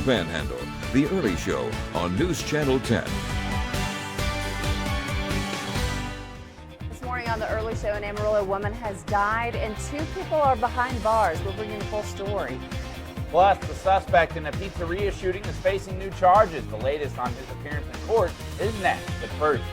Panhandle. The Early Show on News Channel 10. This morning on The Early Show, an Amarillo woman has died and 2 people are behind bars. We'll bring you the full story. Plus, the suspect in a pizzeria shooting is facing new charges. The latest on his appearance in court is next. But first,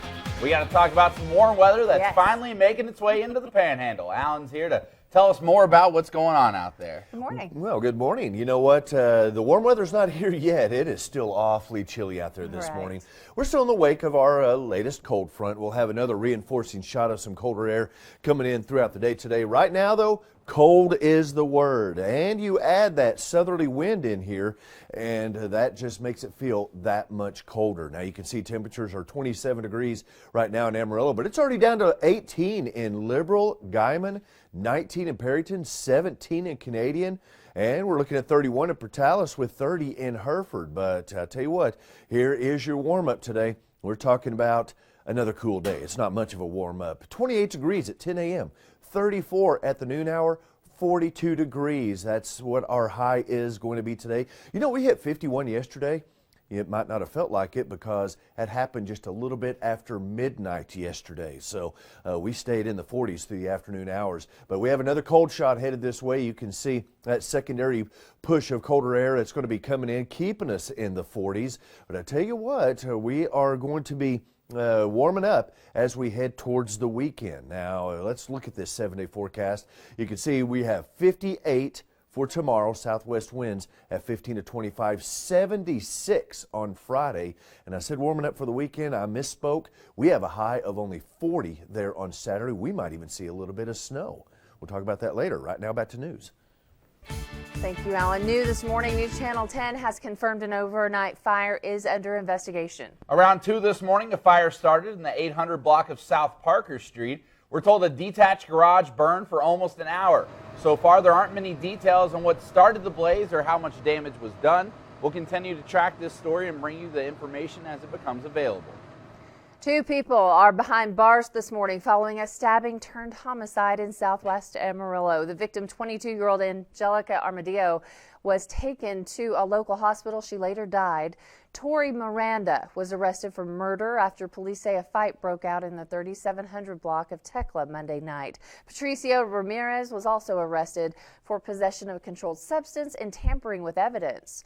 we got to talk about some warm weather that's finally making its way into the Panhandle. Alan's here to tell us more about what's going on out there. Good morning. Well, good morning. You know what? The warm weather's not here yet. It is still awfully chilly out there this morning. We're still in the wake of our latest cold front. We'll have another reinforcing shot of some colder air coming in throughout the day today. Right now, though, cold is the word, and you add that southerly wind in here, and that just makes it feel that much colder. Now you can see temperatures are 27 degrees right now in Amarillo, but it's already down to 18 in Liberal, Guyman, 19 in Perryton, 17 in Canadian, and we're looking at 31 in Portales with 30 in Hereford. But I tell you what, here is your warm-up today. We're talking about another cool day. It's not much of a warm-up. 28 degrees at 10 a.m. 34 at the noon hour, 42 degrees. That's what our high is going to be today. You know, we hit 51 yesterday. It might not have felt like it because it happened just a little bit after midnight yesterday. So we stayed in the 40s through the afternoon hours. But we have another cold shot headed this way. You can see that secondary push of colder air that's going to be coming in, keeping us in the 40s. But I tell you what, we are going to be warming up as we head towards the weekend. Now, let's look at this 7-day forecast. You can see we have 58 for tomorrow, southwest winds at 15 to 25, 76 on Friday. And I said warming up for the weekend. I misspoke. We have a high of only 40 there on Saturday. We might even see a little bit of snow. We'll talk about that later. Right now, back to news. Thank you, Alan. New this morning, News Channel 10 has confirmed an overnight fire is under investigation. Around 2 this morning, a fire started in the 800 block of South Parker Street. We're told a detached garage burned for almost an hour. So far, there aren't many details on what started the blaze or how much damage was done. We'll continue to track this story and bring you the information as it becomes available. 2 people are behind bars this morning following a stabbing turned homicide in southwest Amarillo. The victim, 22-year-old Angelica Armadillo, was taken to a local hospital. She later died. Tori Miranda was arrested for murder after police say a fight broke out in the 3700 block of Tecla Monday night. Patricio Ramirez was also arrested for possession of a controlled substance and tampering with evidence.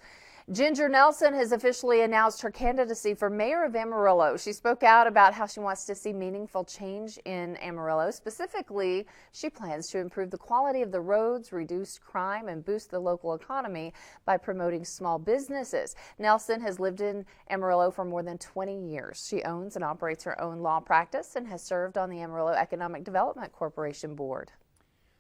Ginger Nelson has officially announced her candidacy for mayor of Amarillo. She spoke out about how she wants to see meaningful change in Amarillo. Specifically, she plans to improve the quality of the roads, reduce crime, and boost the local economy by promoting small businesses. Nelson has lived in Amarillo for more than 20 years. She owns and operates her own law practice and has served on the Amarillo Economic Development Corporation board.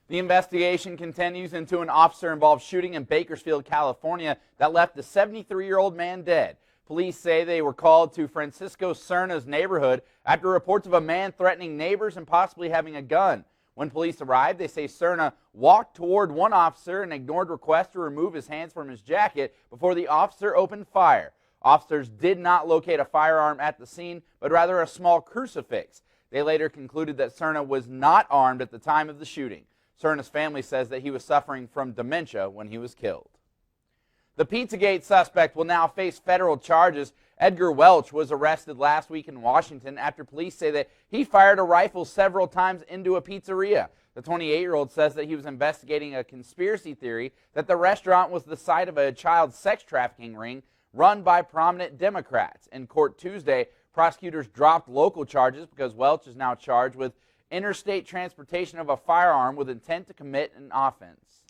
The investigation continues into an officer-involved shooting in Bakersfield, California that left a 73-year-old man dead. Police say they were called to Francisco Cerna's neighborhood after reports of a man threatening neighbors and possibly having a gun. When police arrived, they say Cerna walked toward one officer and ignored requests to remove his hands from his jacket before the officer opened fire. Officers did not locate a firearm at the scene, but rather a small crucifix. They later concluded that Cerna was not armed at the time of the shooting. Cerna's family says that he was suffering from dementia when he was killed. The Pizzagate suspect will now face federal charges. Edgar Welch was arrested last week in Washington after police say that he fired a rifle several times into a pizzeria. The 28-year-old says that he was investigating a conspiracy theory that the restaurant was the site of a child sex trafficking ring run by prominent Democrats. In court Tuesday, prosecutors dropped local charges because Welch is now charged with interstate transportation of a firearm with intent to commit an offense.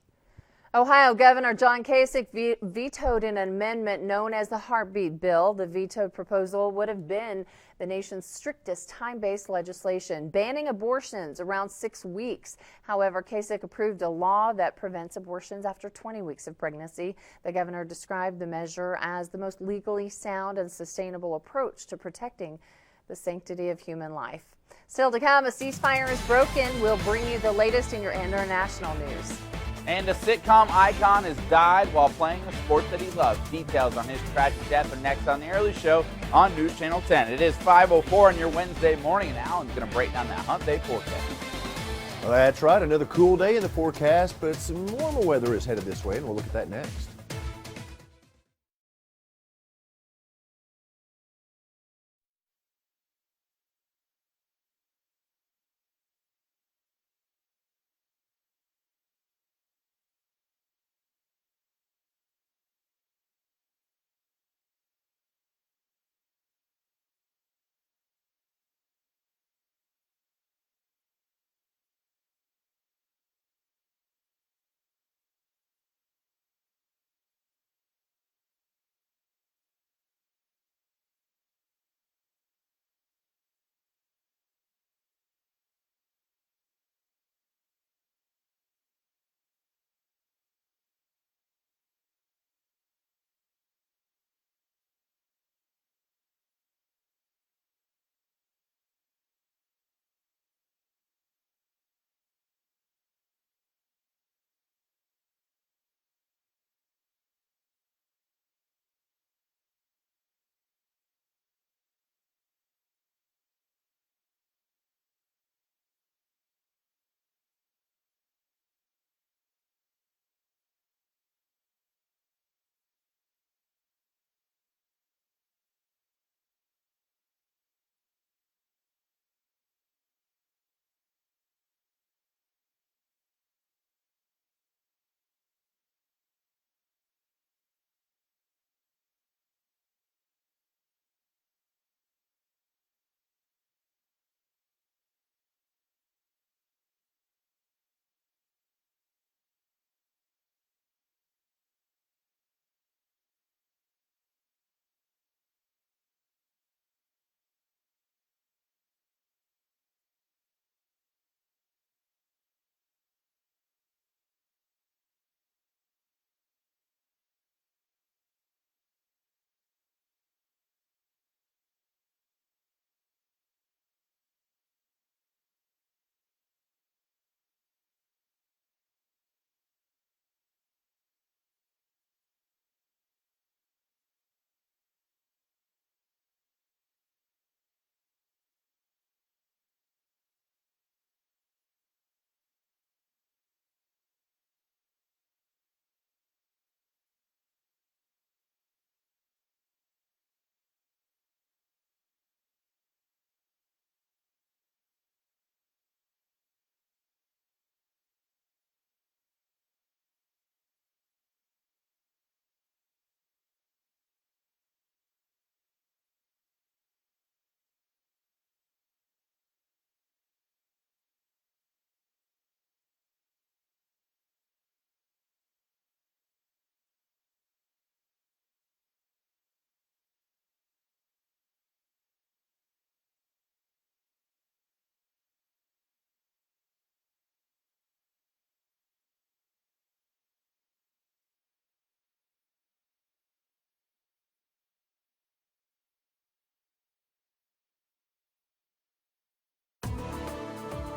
Ohio Governor John Kasich vetoed an amendment known as the Heartbeat Bill. The vetoed proposal would have been the nation's strictest time-based legislation, banning abortions around 6 weeks. However, Kasich approved a law that prevents abortions after 20 weeks of pregnancy. The governor described the measure as the most legally sound and sustainable approach to protecting the sanctity of human life. Still to come, a ceasefire is broken. We'll bring you the latest in your international news. And a sitcom icon has died while playing a sport that he loves. Details on his tragic death are next on The Early Show on News Channel 10. It is 5:04 on your Wednesday morning, and Alan's going to break down that hump day forecast. Well, that's right. Another cool day in the forecast, but some warmer weather is headed this way, and we'll look at that next.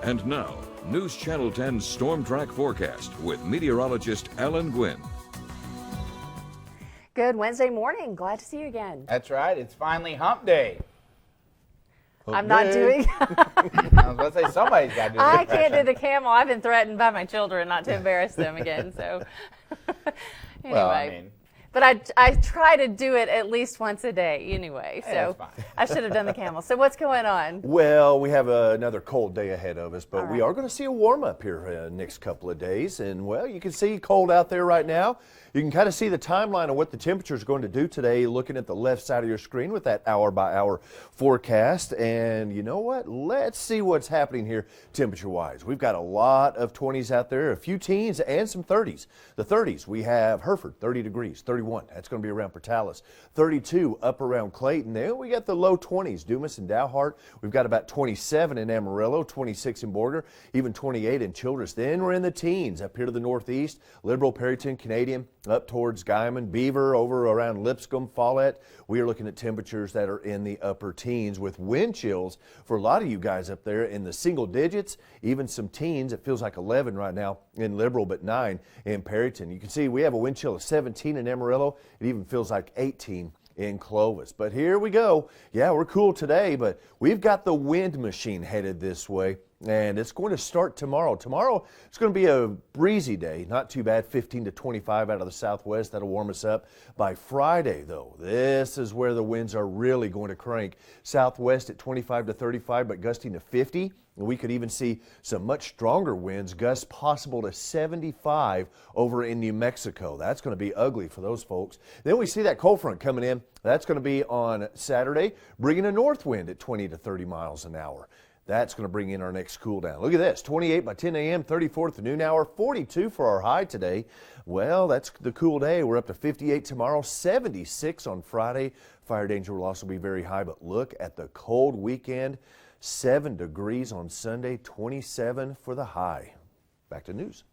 And now, News Channel 10's Storm Track Forecast with meteorologist Ellen Gwynn. Good Wednesday morning. Glad to see you again. That's right. It's finally hump day. I'm not doing. I was about to say somebody's got to do the I can't do the camel. I've been threatened by my children not to embarrass them again. So anyway. Well, I mean. But I try to do it at least once a day anyway. So I should have done the camel. So what's going on? Well, we have another cold day ahead of us, but we are going to see a warm up here next couple of days. And well, you can see cold out there right now. You can kind of see the timeline of what the temperature is going to do today looking at the left side of your screen with that hour by hour forecast. And you know what? Let's see what's happening here temperature wise. We've got a lot of 20s out there, a few teens and some 30s. The 30s, we have Hereford, 30 degrees, 31. That's going to be around Portales. 32 up around Clayton. Then we got the low 20s, Dumas and Dowhart. We've got about 27 in Amarillo, 26 in Borger, even 28 in Childress. Then we're in the teens up here to the northeast, Liberal, Perryton, Canadian, up towards Guyman, Beaver, over around Lipscomb, Follett. We are looking at temperatures that are in the upper teens with wind chills for a lot of you guys up there in the single digits, even some teens. It feels like 11 right now in Liberal, but 9 in Perryton. You can see we have a wind chill of 17 in Amarillo. It even feels like 18 in Clovis. But here we go. Yeah, we're cool today, but we've got the wind machine headed this way. And it's going to start tomorrow. Tomorrow, it's going to be a breezy day. Not too bad, 15 to 25 out of the southwest. That'll warm us up. By Friday, though, this is where the winds are really going to crank. Southwest at 25 to 35, but gusting to 50. And we could even see some much stronger winds, gusts possible to 75 over in New Mexico. That's going to be ugly for those folks. Then we see that cold front coming in. That's going to be on Saturday, bringing a north wind at 20 to 30 miles an hour. That's going to bring in our next cool down. Look at this, 28 by 10 a.m., 34 at the noon hour, 42 for our high today. Well, that's the cool day. We're up to 58 tomorrow, 76 on Friday. Fire danger will also be very high, but look at the cold weekend. 7 degrees on Sunday, 27 for the high. Back to news.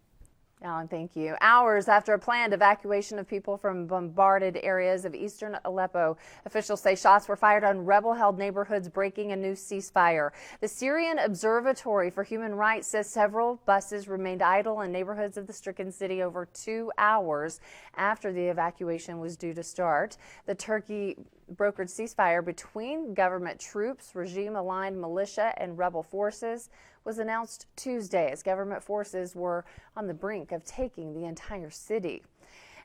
Alan, thank you. Hours after a planned evacuation of people from bombarded areas of eastern Aleppo, officials say shots were fired on rebel-held neighborhoods, breaking a new ceasefire. The Syrian Observatory for Human Rights says several buses remained idle in neighborhoods of the stricken city over 2 hours after the evacuation was due to start. The Turkey brokered ceasefire between government troops, regime-aligned militia, and rebel forces was announced Tuesday as government forces were on the brink of taking the entire city.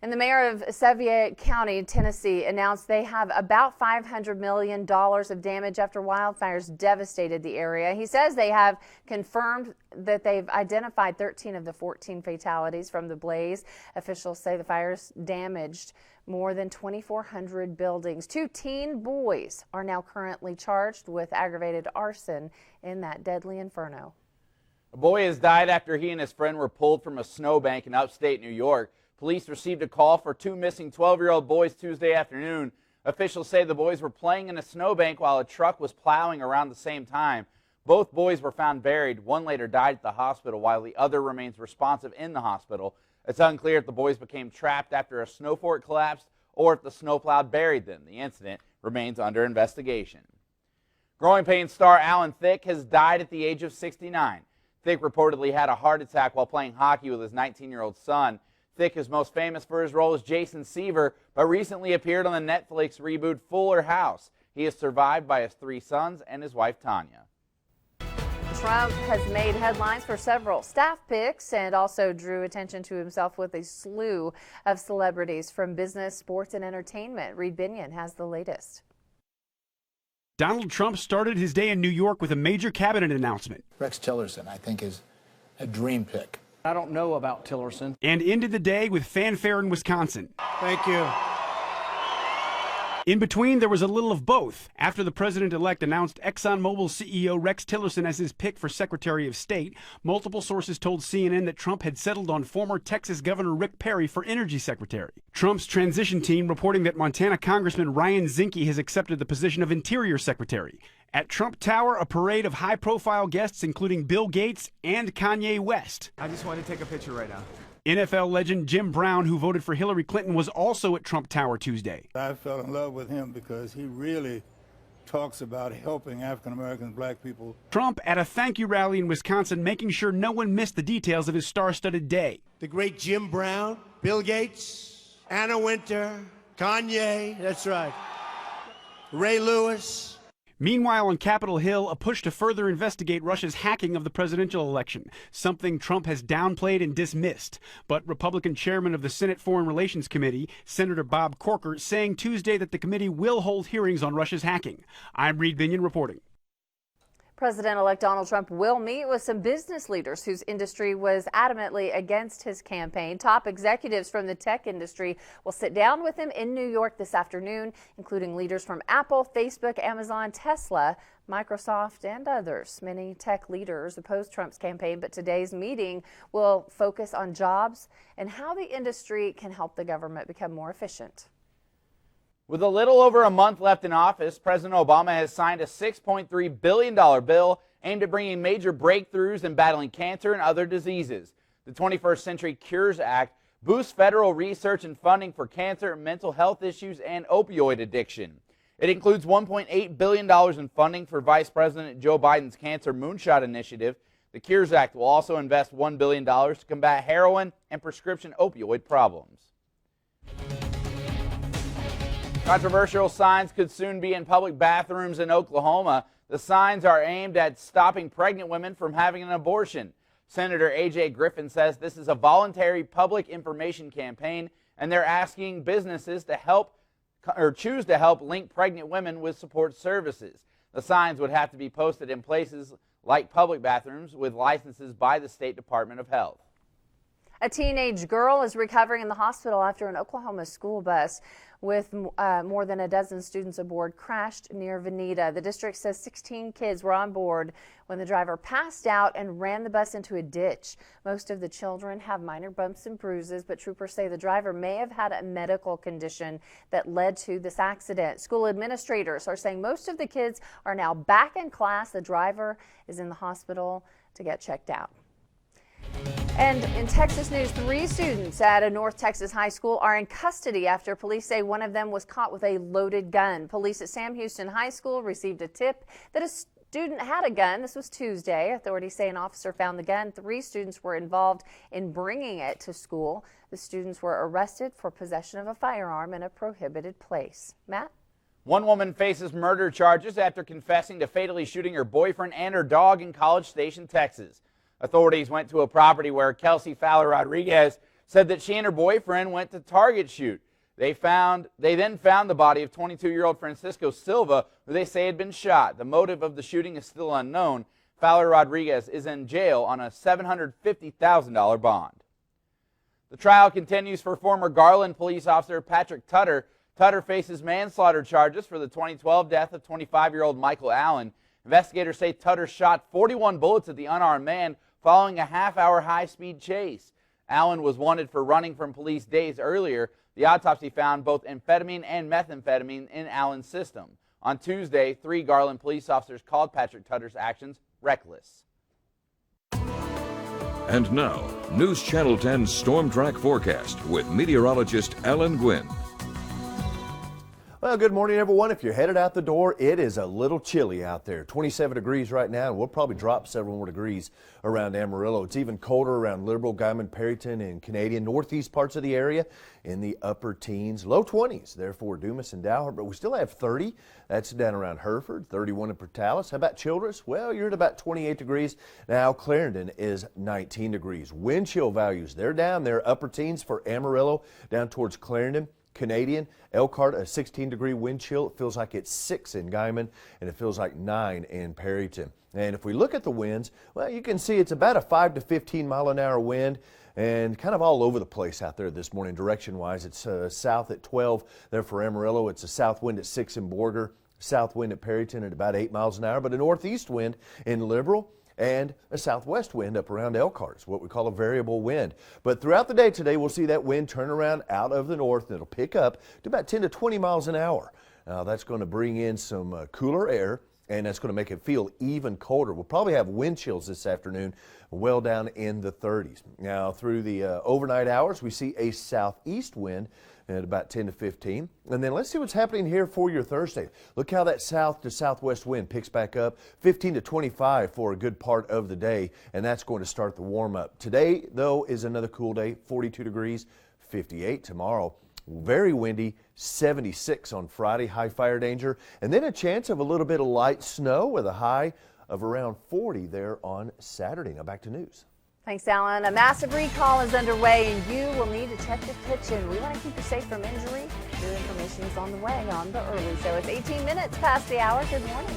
And the mayor of Sevier County, Tennessee, announced they have about $500 million of damage after wildfires devastated the area. He says they have confirmed that they've identified 13 of the 14 fatalities from the blaze. Officials say the fires damaged more than 2,400 buildings. 2 teen boys are now currently charged with aggravated arson in that deadly inferno. A boy has died after he and his friend were pulled from a snowbank in upstate New York. Police received a call for 2 missing 12-year-old boys Tuesday afternoon. Officials say the boys were playing in a snowbank while a truck was plowing around the same time. Both boys were found buried. One later died at the hospital while the other remains responsive in the hospital. It's unclear if the boys became trapped after a snow fort collapsed or if the snowplow buried them. The incident remains under investigation. Growing Pains star Alan Thicke has died at the age of 69. Thicke reportedly had a heart attack while playing hockey with his 19-year-old son. Thicke is most famous for his role as Jason Seaver, but recently appeared on the Netflix reboot Fuller House. He is survived by his 3 sons and his wife Tanya. Trump has made headlines for several staff picks and also drew attention to himself with a slew of celebrities from business, sports, and entertainment. Reed Binion has the latest. Donald Trump started his day in New York with a major cabinet announcement. Rex Tillerson, I think, is a dream pick. I don't know about Tillerson. And ended the day with fanfare in Wisconsin. Thank you. In between, there was a little of both. After the president-elect announced ExxonMobil CEO Rex Tillerson as his pick for Secretary of State, multiple sources told CNN that Trump had settled on former Texas Governor Rick Perry for Energy Secretary. Trump's transition team reporting that Montana Congressman Ryan Zinke has accepted the position of Interior Secretary. At Trump Tower, a parade of high-profile guests, including Bill Gates and Kanye West. I just wanted to take a picture right now. NFL legend Jim Brown, who voted for Hillary Clinton, was also at Trump Tower Tuesday. I fell in love with him because he really talks about helping African Americans, black people. Trump at a thank you rally in Wisconsin, making sure no one missed the details of his star-studded day. The great Jim Brown, Bill Gates, Anna Wintour, Kanye, that's right, Ray Lewis. Meanwhile, on Capitol Hill, a push to further investigate Russia's hacking of the presidential election, something Trump has downplayed and dismissed. But Republican chairman of the Senate Foreign Relations Committee, Senator Bob Corker, saying Tuesday that the committee will hold hearings on Russia's hacking. I'm Reed Binion reporting. President-elect Donald Trump will meet with some business leaders whose industry was adamantly against his campaign. Top executives from the tech industry will sit down with him in New York this afternoon, including leaders from Apple, Facebook, Amazon, Tesla, Microsoft, and others. Many tech leaders oppose Trump's campaign, but today's meeting will focus on jobs and how the industry can help the government become more efficient. With a little over a month left in office, President Obama has signed a $6.3 billion bill aimed at bringing major breakthroughs in battling cancer and other diseases. The 21st Century Cures Act boosts federal research and funding for cancer, mental health issues, and opioid addiction. It includes $1.8 billion in funding for Vice President Joe Biden's Cancer Moonshot Initiative. The Cures Act will also invest $1 billion to combat heroin and prescription opioid problems. Controversial signs could soon be in public bathrooms in Oklahoma. The signs are aimed at stopping pregnant women from having an abortion. Senator A.J. Griffin says this is a voluntary public information campaign, and they're asking businesses to help or choose to help link pregnant women with support services. The signs would have to be posted in places like public bathrooms with licenses by the State Department of Health. A teenage girl is recovering in the hospital after an Oklahoma school bus with more than a dozen students aboard crashed near Veneta. The district says 16 kids were on board when the driver passed out and ran the bus into a ditch. Most of the children have minor bumps and bruises, but troopers say the driver may have had a medical condition that led to this accident. School administrators are saying most of the kids are now back in class. The driver is in the hospital to get checked out. And in Texas news, 3 students at a North Texas high school are in custody after police say one of them was caught with a loaded gun. Police at Sam Houston High School received a tip that a student had a gun. This was Tuesday. Authorities say an officer found the gun. 3 students were involved in bringing it to school. The students were arrested for possession of a firearm in a prohibited place. Matt? One woman faces murder charges after confessing to fatally shooting her boyfriend and her dog in College Station, Texas. Authorities went to a property where Kelsey Fowler Rodriguez said that she and her boyfriend went to target shoot. They then found the body of 22-year-old Francisco Silva, who they say had been shot. The motive of the shooting is still unknown. Fowler Rodriguez is in jail on a $750,000 bond. The trial continues for former Garland police officer Patrick Tutter. Tutter faces manslaughter charges for the 2012 death of 25-year-old Michael Allen. Investigators say Tutter shot 41 bullets at the unarmed man following a half-hour high-speed chase. Allen was wanted for running from police days earlier. The autopsy found both amphetamine and methamphetamine in Allen's system. On Tuesday, 3 Garland police officers called Patrick Tutter's actions reckless. And now, News Channel 10 Storm Track Forecast with meteorologist Alan Gwynn. Well, good morning, everyone. If you're headed out the door, it is a little chilly out there. 27 degrees right now, and we'll probably drop several more degrees around Amarillo. It's even colder around Liberal, Guymon, Perryton, and Canadian northeast parts of the area in the upper teens, low 20s. Therefore, Dumas and Dalhart, but we still have 30. That's down around Hereford, 31 in Portales. How about Childress? Well, you're at about 28 degrees. Now, Clarendon is 19 degrees. Wind chill values, they're down there, upper teens for Amarillo, down towards Clarendon. Canadian, Elkhart, a 16-degree wind chill. It feels like it's 6 in Guymon, and it feels like 9 in Perryton. And if we look at the winds, well, you can see it's about a 5 to 15 mile an hour wind and kind of all over the place out there this morning direction-wise. It's south at 12 there for Amarillo. It's a south wind at 6 in Borger, south wind at Perryton at about 8 miles an hour, but a northeast wind in Liberal, and a southwest wind up around Elkhart. It's what we call a variable wind. But throughout the day today, we'll see that wind turn around out of the north, and it'll pick up to about 10 to 20 miles an hour. Now, that's going to bring in some cooler air and that's going to make it feel even colder. We'll probably have wind chills this afternoon, well down in the 30s. Now, through the overnight hours, we see a southeast wind at about 10 to 15. And then let's see what's happening here for your Thursday. Look how that south to southwest wind picks back up, 15 to 25 for a good part of the day, and that's going to start the warm up. Today, though, is another cool day, 42 degrees, 58 tomorrow. Very windy, 76 on Friday, high fire danger, and then a chance of a little bit of light snow with a high of around 40 there on Saturday. Now back to news. Thanks, Alan. A massive recall is underway, and you will need to check the kitchen. We want to keep you safe from injury. New information is on the way on the early show. It's 18 minutes past the hour. Good morning.